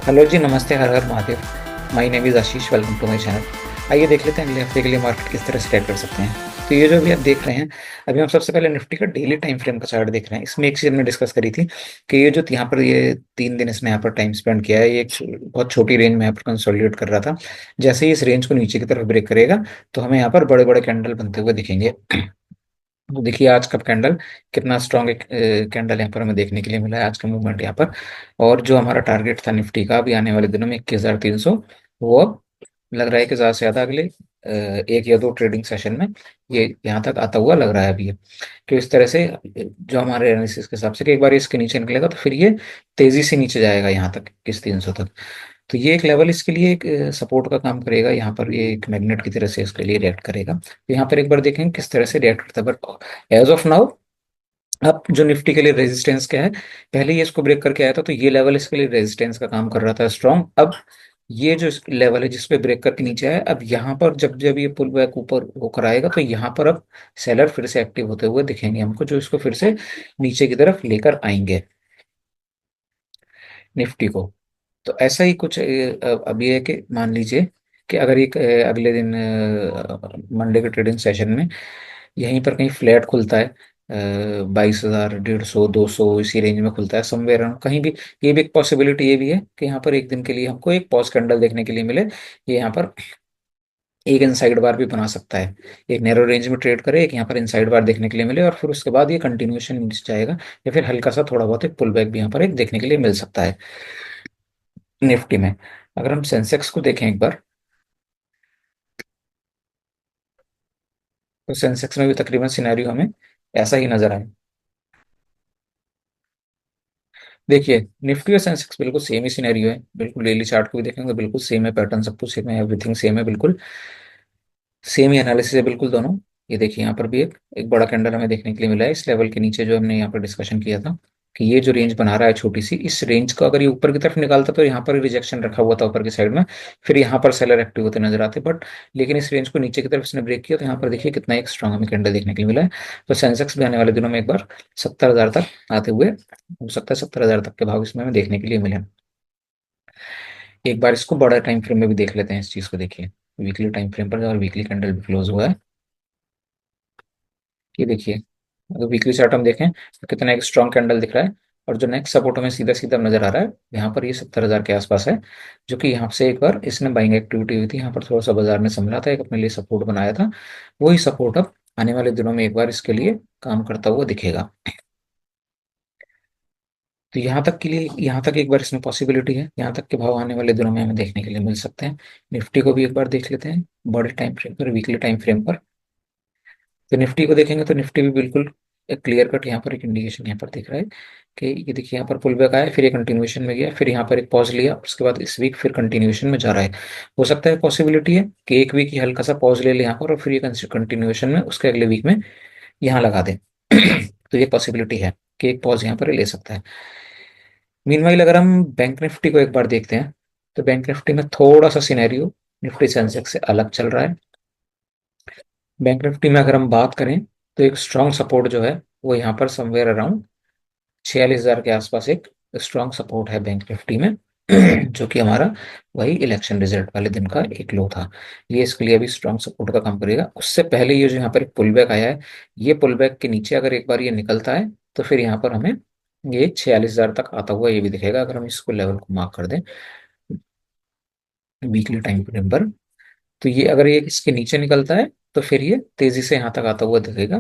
Hello जी, नमस्ते, हर हर Mahadev. My name is Ashish, welcome to my channel. आइए देख लेते हैं अगले हफ्ते के लिए मार्केट किस तरह से ट्रेड कर सकते हैं। तो ये जो अभी आप देख रहे हैं, अभी हम सबसे पहले निफ्टी का डेली टाइम फ्रेम का चार्ट देख रहे हैं। इसमें एक चीज़ हमने डिस्कस करी थी कि ये जो यहाँ पर ये 3 दिन इसने यहाँ पर टाइम स्पेंड किया है, ये एक बहुत छोटी रेंज में यहाँ पर कंसोलिडेट कर रहा था। जैसे ही इस रेंज को नीचे की तरफ ब्रेक करेगा तो हमें यहाँ पर बड़े बड़े कैंडल बनते हुए दिखेंगे। तो देखिए आज का कैंडल कितना स्ट्रॉन्ग एक कैंडल यहाँ पर हमें देखने के लिए मिला है, आज का मूवमेंट यहाँ पर। और जो हमारा टारगेट था निफ्टी का अभी आने वाले दिनों में 21,300, वो अब लग रहा है कि ज़्यादा से ज़्यादा अगले एक या दो ट्रेडिंग सेशन में ये यहाँ तक आता हुआ लग रहा है अभी ये। तो इस तरह से जो हमारे एनालिसिस के हिसाब से कि एक बार ये इसके नीचे निकलेगा तो फिर ये तेज़ी से नीचे जाएगा यहाँ तक 21,300 तक। तो ये एक लेवल इसके लिए एक सपोर्ट का काम करेगा, यहाँ पर ये एक मैग्नेट की तरह से इसके लिए रिएक्ट करेगा। तो यहाँ पर एक बार देखेंगे किस तरह से रिएक्ट करता है, बट एज ऑफ नाउ अब जो निफ्टी के लिए रेजिस्टेंस क्या है, पहले ये इसको ब्रेक करके आया था तो ये लेवल इसके लिए रेजिस्टेंस का काम कर रहा था स्ट्रॉन्ग। अब ये जो लेवल है जिस पे ब्रेक करके नीचे आया, अब यहाँ पर जब जब ये पुल बैक ऊपर होकर आएगा तो यहाँ पर अब सेलर फिर से एक्टिव होते हुए दिखेंगे हमको, जो इसको फिर से नीचे की तरफ लेकर आएंगे निफ्टी को। तो ऐसा ही कुछ अब ये है कि मान लीजिए कि अगर एक अगले दिन मंडे के ट्रेडिंग सेशन में यहीं पर कहीं फ्लैट खुलता है, 22,000, 150, 200 इसी रेंज में खुलता है समवेयर अराउंड कहीं भी। ये भी एक पॉसिबिलिटी ये भी है कि यहाँ पर एक दिन के लिए हमको एक पॉज कैंडल देखने के लिए मिले। ये यहाँ पर एक इनसाइड बार भी बना सकता है, एक नैरो रेंज में ट्रेड करे, एक यहाँ पर इनसाइड बार देखने के लिए मिले और फिर उसके बाद ये कंटिन्यूएशन नीचे जाएगा, या फिर हल्का सा थोड़ा बहुत एक पुल बैक भी यहाँ पर एक देखने के लिए मिल सकता है निफ्टी में। अगर हम सेंसेक्स को देखें एक बार, तो सेंसेक्स में भी तकरीबन सिनेरियो हमें ऐसा ही नजर आए। देखिए निफ्टी और सेंसेक्स बिल्कुल सेम ही सिनेरियो है, बिल्कुल डेली चार्ट को भी देखेंगे तो बिल्कुल सेम है, पैटर्न सब कुछ सेम है, एवरीथिंग सेम है, बिल्कुल सेम ही एनालिसिस है बिल्कुल दोनों। ये देखिए यहाँ पर भी एक बड़ा कैंडल हमें देखने के लिए मिला है इस लेवल के नीचे, जो हमने यहाँ पर डिस्कशन किया था कि ये जो रेंज बना रहा है छोटी सी, इस रेंज को अगर ये ऊपर की तरफ निकालता तो यहाँ पर रिजेक्शन रखा हुआ था ऊपर की साइड में, फिर यहाँ पर सेलर एक्टिव होते नजर आते, बट लेकिन इस रेंज को नीचे की तरफ इसने ब्रेक किया तो यहाँ पर देखिए कितना एक स्ट्रॉन्ग हमें कैंडल देखने के लिए मिला है। तो सेंसेक्स भी आने वाले दिनों में एक बार 70,000 तक आते हुए हो सकता है, 70,000 तक के भाव इसमें हमें देखने के लिए मिले। एक बार इसको बड़ा टाइम फ्रेम में भी देख लेते हैं इस चीज को। देखिए वीकली टाइम फ्रेम पर और वीकली कैंडल भी क्लोज हुआ है, ये देखिए अगर वीकली चार्ट हम देखें तो कितना एक स्ट्रॉन्ग कैंडल दिख रहा है। और जो नेक्स्ट सपोर्ट हमें सीधा सीधा नजर आ रहा है यहाँ पर, ये 70,000 के आसपास है, जो कि यहाँ से एक बार इसने बाइंग एक्टिविटी हुई थी, यहाँ पर थोड़ा सा बाजार ने संभला था, एक अपने लिए सपोर्ट बनाया था। वही सपोर्ट अब आने वाले दिनों में एक बार इसके लिए काम करता हुआ दिखेगा। तो यहाँ तक के लिए, यहाँ तक एक बार इसमें पॉसिबिलिटी है, यहाँ तक के भाव आने वाले दिनों में हमें देखने के लिए मिल सकते हैं। निफ्टी को भी एक बार देख लेते हैं बड़े टाइम फ्रेम पर, वीकली टाइम फ्रेम पर। तो निफ्टी को देखेंगे तो निफ्टी भी बिल्कुल एक क्लियर कट यहाँ पर एक इंडिकेशन यहाँ पर दिख रहा है कि ये देखिए यहाँ पर पुल बैक आया, फिर ये कंटिन्यूएशन में गया, फिर यहाँ पर एक पॉज लिया, उसके बाद इस वीक फिर कंटिन्यूएशन में जा रहा है। हो सकता है पॉसिबिलिटी है कि एक वीक ही हल्का सा पॉज ले ले यहाँ पर और फिर ये कंटिन्यूएशन में उसके अगले वीक में यहाँ लगा दे। तो ये पॉसिबिलिटी है कि एक पॉज यहाँ पर ले सकता है। मीनवाइल अगर हम बैंक निफ्टी को एक बार देखते हैं तो बैंक निफ्टी में थोड़ा सा सिनेरियो निफ्टी सेंसेक्स से अलग चल रहा है। बैंक निफ्टी में अगर हम बात करें तो एक स्ट्रॉन्ग सपोर्ट जो है वो यहाँ पर समवेयर अराउंड 46,000 के आसपास एक स्ट्रॉन्ग सपोर्ट है बैंक निफ्टी में, जो कि हमारा वही इलेक्शन रिजल्ट वाले दिन का एक लो था। ये इसके लिए भी स्ट्रॉन्ग सपोर्ट का काम करेगा। उससे पहले ये जो यहाँ पर एक पुल बैक आया है, ये पुल बैक के नीचे अगर एक बार ये निकलता है तो फिर यहाँ पर हमें ये 46,000 तक आता हुआ ये भी दिखेगा, अगर हम इसको लेवल को मार्क कर दें वीकली टाइम फ्रेम पर। तो ये अगर ये इसके नीचे निकलता है तो फिर ये तेजी से यहाँ तक आता हुआ दिखेगा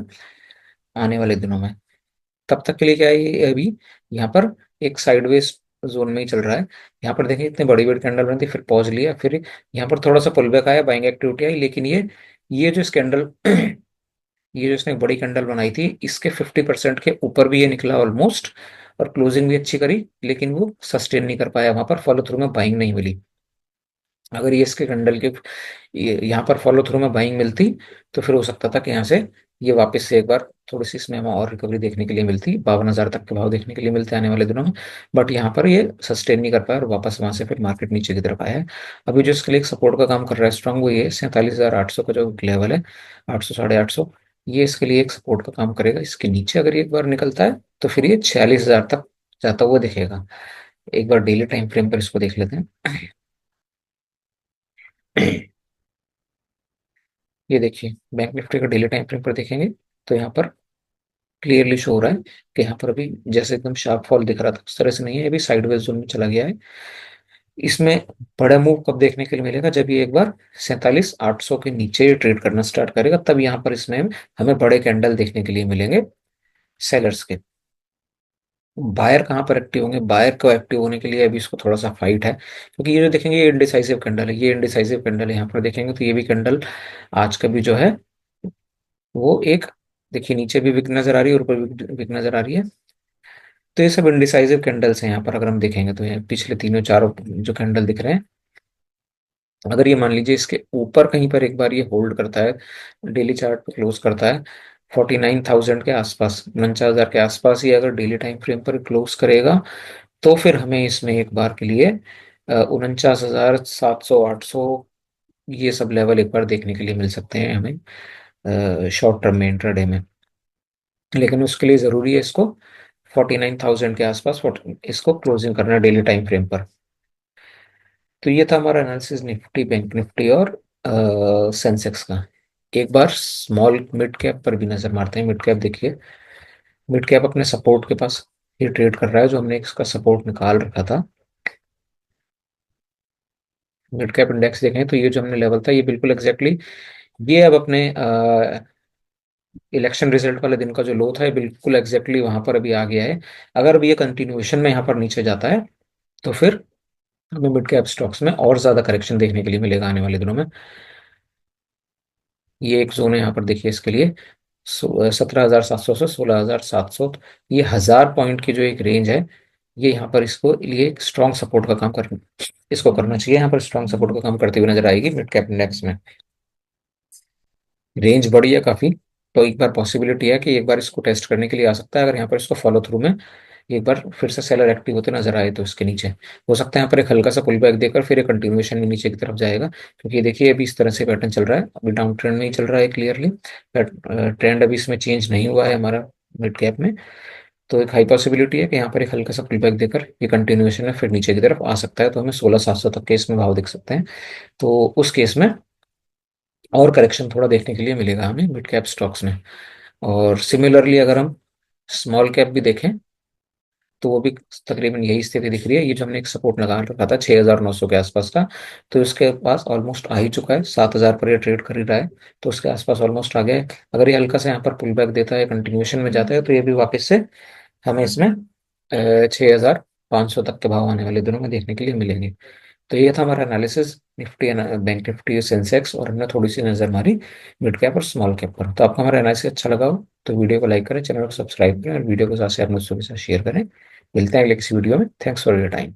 आने वाले दिनों में। तब तक के लिए क्या है, ये अभी यहाँ पर एक साइडवेज जोन में ही चल रहा है। यहाँ पर देखिए इतने बड़ी बड़ी कैंडल बनी थी, फिर पॉज लिया, फिर यहाँ पर थोड़ा सा पुल बैक आया, बाइंग एक्टिविटी आई, लेकिन ये जो इस कैंडल ये जो इसने एक बड़ी कैंडल बनाई थी इसके 50% के ऊपर भी ये निकला ऑलमोस्ट, और क्लोजिंग भी अच्छी करी, लेकिन वो सस्टेन नहीं कर पाया, वहां पर फॉलो थ्रू में बाइंग नहीं मिली। अगर ये इसके कैंडल के यहाँ पर फॉलो थ्रू में बाइंग मिलती तो फिर हो सकता था कि यहाँ से ये वापस से एक बार थोड़ी सी इसमें हमें और रिकवरी देखने के लिए मिलती, 52,000 तक के भाव देखने के लिए मिलते आने वाले दिनों में। बट यहाँ पर ये सस्टेन नहीं कर पाया और वापस वहां से फिर मार्केट नीचे की तरफ आया है। अभी जो इसके लिए एक सपोर्ट का काम कर रहा है स्ट्रांग, वो ये 47,800 का जो लेवल है, 800, 850, ये इसके लिए एक सपोर्ट का काम करेगा। इसके नीचे अगर ये एक बार निकलता है तो फिर ये 46,000 तक जाता हुआ दिखेगा। एक बार डेली टाइम फ्रेम पर इसको देख लेते हैं। ये देखिए, बैंक निफ्टी का डेली टाइम फ्रेम पर देखेंगे तो यहाँ पर क्लियरली शो हो रहा है कि यहाँ पर अभी जैसे एकदम शार्प फॉल दिख रहा था उस तरह से नहीं है, अभी साइडवेज जोन में चला गया है। इसमें बड़ा मूव कब देखने के लिए मिलेगा, जब ये एक बार 47,800 के नीचे ट्रेड करना स्टार्ट करेगा, तब यहाँ पर इसमें हमें बड़े कैंडल देखने के लिए मिलेंगे सेलर्स के। बायर कहाँ पर एक्टिव होंगे, बायर को एक्टिव होने के लिए अभी इसको थोड़ा सा फाइट है, क्योंकि ये जो देखेंगे ये इंडिसाइसिव कैंडल है, ये इंडिसाइसिव कैंडल है। यहाँ पर देखेंगे तो ये भी कैंडल आज का भी जो है वो एक, देखिए नीचे भी विक नजर आ रही है और ऊपर भी विक नजर आ रही है। तो ये सब इंडिसाइसिव कैंडल्स हैं यहाँ पर। अगर हम देखेंगे तो ये पिछले तीनों चारों जो कैंडल दिख रहे हैं, अगर ये मान लीजिए इसके ऊपर कहीं पर एक बार ये होल्ड करता है, डेली चार्ट पे क्लोज करता है 49,000 के आसपास, 49,000 के आसपास ही अगर डेली टाइम फ्रेम पर क्लोज करेगा, तो फिर हमें इसमें एक बार के लिए 49,700 800 ये सब लेवल एक बार देखने के लिए मिल सकते हैं हमें शॉर्ट टर्म में, इंट्राडे में। लेकिन उसके लिए जरूरी है इसको 49,000 के आसपास इसको क्लोजिंग करना डेली टाइम फ्रेम पर। तो ये था हमारा एनालिसिस निफ्टी, बैंक निफ्टी और सेंसेक्स का। एक बार स्मॉल मिड कैप पर भी नजर मारते हैं। मिड कैप देखिए, मिड कैप अपने सपोर्ट के पास ये ट्रेड कर रहा है, जो हमने इसका सपोर्ट निकाल रखा था। मिड कैप इंडेक्स देखें तो ये जो हमने लेवल था ये बिल्कुल एग्जैक्टली ये अब अपने इलेक्शन रिजल्ट वाले दिन का जो लो था ये बिल्कुल एग्जैक्टली वहां पर अभी आ गया है। अगर अभी ये कंटिन्यूएशन में यहाँ पर नीचे जाता है तो फिर हमें मिड कैप स्टॉक्स में और ज्यादा करेक्शन देखने के लिए मिलेगा आने वाले दिनों में। ये एक जोन है यहाँ पर देखिए, इसके लिए 17,700 से 16,700, ये 1,000 पॉइंट की जो एक रेंज है, ये यहाँ पर इसको लिए एक स्ट्रॉन्ग सपोर्ट का काम कर, इसको करना चाहिए। यहाँ पर स्ट्रॉन्ग सपोर्ट का काम करते हुए नजर आएगी मिड कैप इंडेक्स में। रेंज बड़ी है काफी, तो एक बार पॉसिबिलिटी है कि एक बार इसको टेस्ट करने के लिए आ सकता है। अगर यहाँ पर इसको फॉलो थ्रू में एक बार फिर से सेलर एक्टिव होते नजर आए तो इसके नीचे हो सकता है यहाँ पर एक हल्का सा पुल बैक देकर फिर एक कंटिन्यूएशन में नीचे की तरफ जाएगा, क्योंकि देखिए अभी इस तरह से पैटर्न चल रहा है, अभी डाउन ट्रेंड में ही चल रहा है क्लियरली। ट्रेंड अभी इसमें चेंज नहीं हुआ है हमारा मिड कैप में। तो एक हाई पॉसिबिलिटी है कि यहाँ पर एक हल्का सा पुल बैक देकर ये कंटिन्यूएशन में फिर नीचे की तरफ आ सकता है, तो हमें 16,700 तक के इसमें भाव दिख सकते हैं। तो उस केस में और करेक्शन थोड़ा देखने के लिए मिलेगा हमें मिड कैप स्टॉक्स में। और सिमिलरली अगर हम स्मॉल कैप भी देखें तो वो भी तकरीबन यही स्थिति दिख रही है। ये जो हमने एक सपोर्ट लगा रखा था 6,900 के आसपास का, तो इसके पास ऑलमोस्ट आ ही चुका है, 7,000 पर ये ट्रेड कर ही रहा है, तो उसके आसपास ऑलमोस्ट आ गया है। अगर ये हल्का सा यहाँ पर पुल बैक देता है, कंटिन्यूएशन में जाता है, तो ये भी वापस से हमें इसमें 6,500 तक के भाव आने वाले दिनों में देखने के लिए मिलेंगे। तो ये था हमारा analysis Nifty, bank Nifty, Sensex, और हमने थोड़ी सी नजर मारी मिड कैप और स्मॉल कैप पर। तो आपको हमारा एनालिसिस अच्छा लगा हो तो वीडियो को लाइक करें, चैनल को सब्सक्राइब करें और वीडियो को ज़्यादा से अपने दोस्तों के साथ शेयर करें। मिलते हैं अगले किसी वीडियो में। Thanks for your time.